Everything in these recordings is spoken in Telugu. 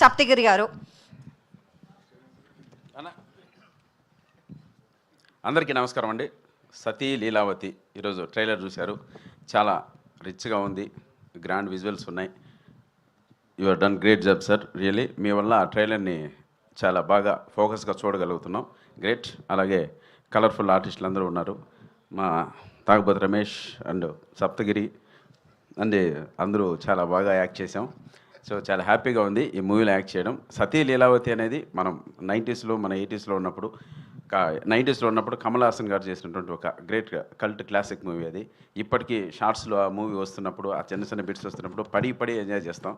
సప్తగిరి గారు. అందరికీ నమస్కారం అండి. సతీ లీలావతి ఈరోజు ట్రైలర్ చూశారు. చాలా రిచ్గా ఉంది, గ్రాండ్ విజువల్స్ ఉన్నాయి. You are done great job sir, really. మీ వల్ల ఆ ట్రైలర్ని చాలా బాగా ఫోకస్గా చూడగలుగుతున్నాం. గ్రేట్. అలాగే కలర్ఫుల్ ఆర్టిస్టులు అందరూ ఉన్నారు. మా తాగుబోతు రమేష్ అండ్ సప్తగిరి అండ్ అందరూ చాలా బాగా యాక్ట్ చేసాం. సో చాలా హ్యాపీగా ఉంది ఈ మూవీలో యాక్ట్ చేయడం. సతీ లీలావతి అనేది మనం 90స్లో మన 80స్లో ఉన్నప్పుడు 90స్లో ఉన్నప్పుడు కమల్ హాసన్ గారు చేసినటువంటి ఒక గ్రేట్ కల్ట్ క్లాసిక్ మూవీ అది. ఇప్పటికీ షార్ట్స్లో ఆ మూవీ వస్తున్నప్పుడు, ఆ చిన్న చిన్న బిట్స్ వస్తున్నప్పుడు పడి ఎంజాయ్ చేస్తాం.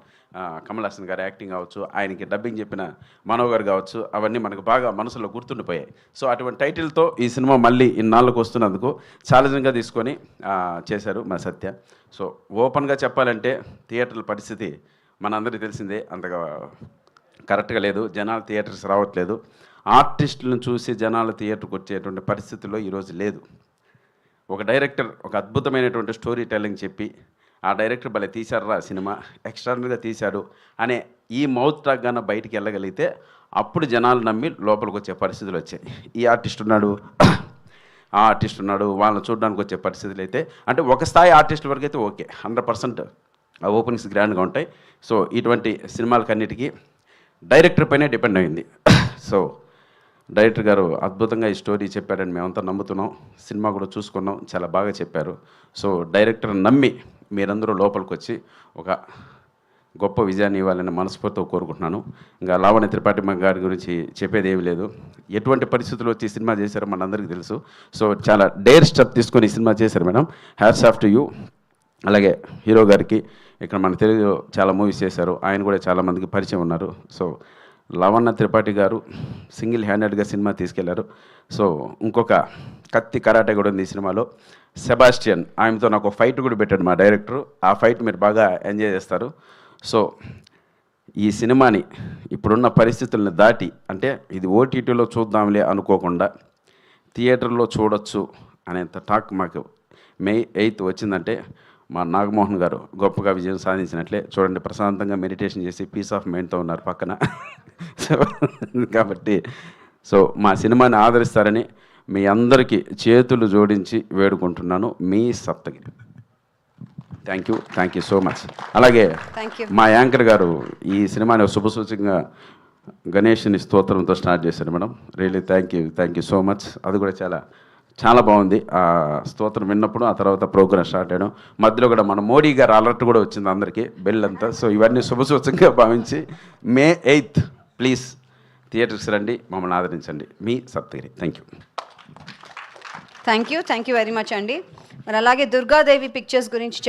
కమల్ హాసన్ గారు యాక్టింగ్ కావచ్చు, ఆయనకి డబ్బింగ్ చెప్పిన మనో గారు కావచ్చు, అవన్నీ మనకు బాగా మనసులో గుర్తుండిపోయాయి. సో అటువంటి టైటిల్తో ఈ సినిమా మళ్ళీ ఇన్నాళ్ళకు వస్తున్నందుకు ఛాలెంజింగ్గా తీసుకొని చేశారు మా సత్య. సో ఓపెన్గా చెప్పాలంటే థియేటర్ల పరిస్థితి మనందరికీ తెలిసిందే, అంతగా కరెక్ట్గా లేదు. జనాలు థియేటర్స్ రావట్లేదు. ఆర్టిస్టులను చూసి జనాలు థియేటర్కి వచ్చేటువంటి పరిస్థితుల్లో ఈరోజు లేదు. ఒక డైరెక్టర్ ఒక అద్భుతమైనటువంటి స్టోరీ టెల్లింగ్ చెప్పి, ఆ డైరెక్టర్ భలే తీశారా సినిమా, ఎక్స్ట్రాడినరీగా తీశాడు అనే ఈ మౌత్ టాక్ గాన బయటికి వెళ్ళగలిగితే అప్పుడు జనాలు నమ్మి లోపలికి వచ్చే పరిస్థితులు వచ్చాయి. ఈ ఆర్టిస్ట్ ఉన్నాడు, ఆ ఆర్టిస్ట్ ఉన్నాడు, వాళ్ళని చూడడానికి వచ్చే పరిస్థితులు అయితే, అంటే ఒక స్థాయి ఆర్టిస్టుల వరకు అయితే ఓకే, 100% ఆ ఓపెనింగ్స్ గ్రాండ్గా ఉంటాయి. సో ఇటువంటి సినిమాలకన్నిటికీ డైరెక్టర్ పైనే డిపెండ్ అయింది. సో డైరెక్టర్ గారు అద్భుతంగా ఈ స్టోరీ చెప్పారని మేమంతా నమ్ముతున్నాం. సినిమా కూడా చూసుకున్నాం, చాలా బాగా చెప్పారు. సో డైరెక్టర్ నమ్మి మీరందరూ లోపలికి వచ్చి ఒక గొప్ప విజయాన్ని ఇవ్వాలని మనస్ఫూర్తిగా కోరుకుంటున్నాను. ఇంకా లావణ్య త్రిపాఠి గారి గురించి చెప్పేది ఏమీ లేదు. ఎటువంటి పరిస్థితులు వచ్చి సినిమా చేశారో మనందరికీ తెలుసు. సో చాలా డేర్ స్టెప్ తీసుకొని ఈ సినిమా చేశారు madam. Hats off to you. అలాగే హీరో గారికి ఇక్కడ మన తెలుగులో చాలా మూవీస్ చేశారు, ఆయన కూడా చాలామందికి పరిచయం ఉన్నారు. సో లావణ్య త్రిపాఠి గారు సింగిల్ హ్యాండెడ్గా సినిమా తీసుకెళ్లారు. సో ఇంకొక కత్తి కరాటే కూడా ఉంది ఈ సినిమాలో. సెబాస్టియన్, ఆయనతో నాకు ఒక ఫైట్ కూడా పెట్టాడు మా డైరెక్టరు. ఆ ఫైట్ మీరు బాగా ఎంజాయ్ చేస్తారు. సో ఈ సినిమాని ఇప్పుడున్న పరిస్థితులను దాటి, అంటే ఇది ఓటీటీలో చూద్దాంలే అనుకోకుండా థియేటర్లో చూడొచ్చు అనేంత టాక్ మాకు May 8th వచ్చిందంటే మా నాగమోహన్ గారు గొప్పగా విజయం సాధించినట్లే. చూడండి, ప్రశాంతంగా మెడిటేషన్ చేసి పీస్ ఆఫ్ మైండ్తో ఉన్నారు పక్కన. సో కాబట్టి సో మా సినిమాని ఆదరిస్తారని మీ అందరికీ చేతులు జోడించి వేడుకుంటున్నాను. మీ Saptagiri. Thank you so much. అలాగే మా యాంకర్ గారు ఈ సినిమాని శుభసూచకంగా గణేష్ని స్తోత్రంతో స్టార్ట్ చేశారు madam. Really thank you so much. అది కూడా చాలా బాగుంది. ఆ స్తోత్రం విన్నప్పుడు ఆ తర్వాత ప్రోగ్రామ్ స్టార్ట్ అయ్యడం, మధ్యలో కూడా మన మోడీ గారు అలర్ట్ కూడా వచ్చింది అందరికీ, బెల్ అంతా. సో ఇవన్నీ శుభసూచకంగా భావించి May 8th ప్లీజ్ థియేటర్స్ రండి, మమ్మల్ని ఆదరించండి. మీ Saptagiri. Thank you very much అండి. మరి అలాగే దుర్గాదేవి పిక్చర్స్ గురించి